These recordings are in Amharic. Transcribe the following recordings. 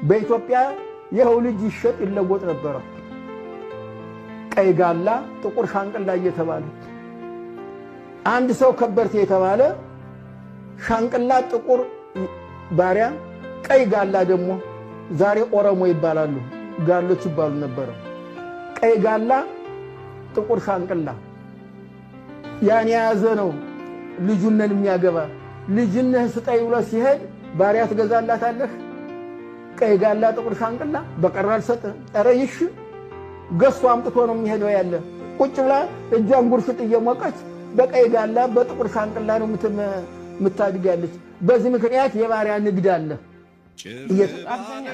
በኢትዮጵያ ይኸው ልጅ ይሸጥ ይለወጥ ነበር። ቀይ ጋላ ጥቁር ሻንቅላ እየተባለ አንድ ሰው ከበርቴ የተባለ ሻንቅላ ጥቁር ባሪያ ቀይ ጋላ ደግሞ ዛሬ ኦሮሞ ይባላሉ፣ ጋሎች ይባሉ ነበር። ቀይ ጋላ ጥቁር ሻንቅላ ያን ያዘ ነው ልጁነን የሚያገባ ልጅነህ ስጠይ ብሎ ሲሄድ ባሪያ ትገዛላታለህ? ቀይ ጋላ ጥቁር ሻንቅላ በቀራል ሰጠ ጠረይሽ ገዝቶ አምጥቶ ነው የሚሄደው ያለ ቁጭ ብላ እጇን ጉርሽጥ እየሞቀች በቀይ ጋላ በጥቁር ሻንቅላ ነው የምታድጋለች። በዚህ ምክንያት የባሪያ ንግድ አለ።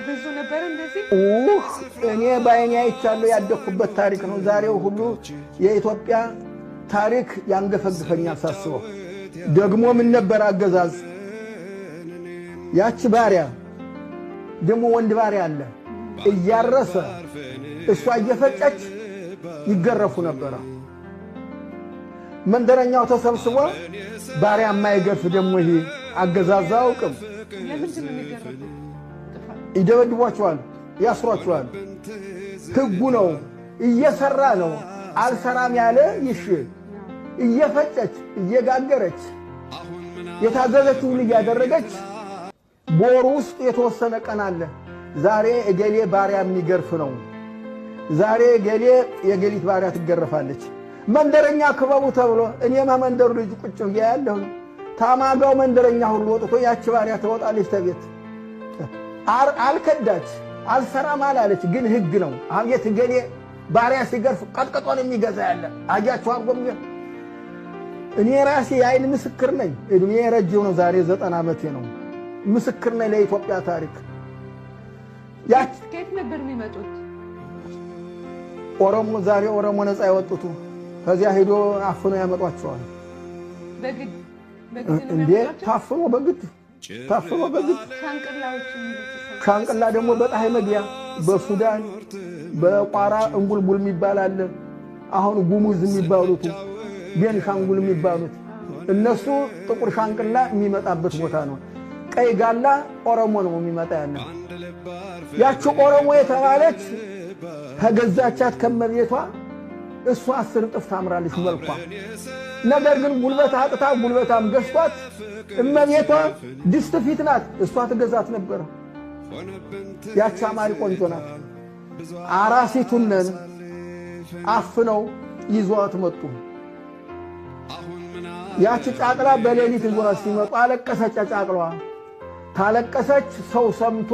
ብዙ ነበር እንደዚህ እኔ ባይኔ አይቻለሁ፣ ያደኩበት ታሪክ ነው። ዛሬው ሁሉ የኢትዮጵያ ታሪክ ያንገፈግፈኛል ሳስበው። ደግሞ ምን ነበር አገዛዝ ያቺ ባሪያ ደግሞ ወንድ ባሪያ አለ እያረሰ እሷ እየፈጨች ይገረፉ ነበር። መንደረኛው ተሰብስቦ ባሪያ የማይገርፍ ደግሞ ይሄ አገዛዝ አውቅም ይደበድቧቸዋል፣ ያስሯቸዋል። ህጉ ነው። እየሰራ ነው አልሰራም ያለ ይሽ እየፈጨች እየጋገረች የታዘዘችውን እያደረገች ቦሩ ውስጥ የተወሰነ ቀን አለ። ዛሬ እገሌ ባሪያ የሚገርፍ ነው፣ ዛሬ እገሌ የገሊት ባሪያ ትገረፋለች። መንደረኛ ክበቡ ተብሎ እኔማ መንደሩ ልጅ ቁጭ ያለሁ ታማጋው መንደረኛ ሁሉ ወጥቶ ያቺ ባሪያ ተወጣለች ተቤት። አልከዳች አልሰራም አላለች፣ ግን ህግ ነው። አቤት እገሌ ባሪያ ሲገርፍ ቀጥቀጦን የሚገዛ ያለ አያችሁ አርጎም። እኔ ራሴ የአይን ምስክር ነኝ። እድሜ ረጅም ነው፣ ዛሬ 90 ዓመቴ ነው። ምስክር ነኝ ለኢትዮጵያ ታሪክ። ያች ከየት ነበር የሚመጡት? ኦሮሞ ዛሬ ኦሮሞ ነፃ ያወጡት ከዚያ ሄዶ አፍኖ ያመጧቸዋል። በግድ እንዴ ታፍኖ በግድ ሻንቅላ ደግሞ በጣይ መግቢያ በሱዳን በቋራ እንጉልጉል የሚባል አለ። አሁን ጉሙዝ የሚባሉት ቤንሻንጉል የሚባሉት እነሱ ጥቁር ሻንቅላ የሚመጣበት ቦታ ነው። ቀይ ጋላ ኦሮሞ ነው የሚመጣ ያለ። ያቺ ኦሮሞ የተባለች ከገዛቻት ከመቤቷ እሷ 10 እጥፍ ታምራለች መልኳ። ነገር ግን ጉልበት አጥታ ጉልበታም ገዝቷት እመቤቷ ድስት ፊት ናት፣ እሷ ትገዛት ነበር። ያቺ አማሪ ቆንጆ ናት። አራሲቱነን አፍነው ይዟት መጡ። ያቺ ጫቅላ በሌሊት ይዟት ሲመጡ አለቀሰች። ጫቅላዋ ታለቀሰች። ሰው ሰምቶ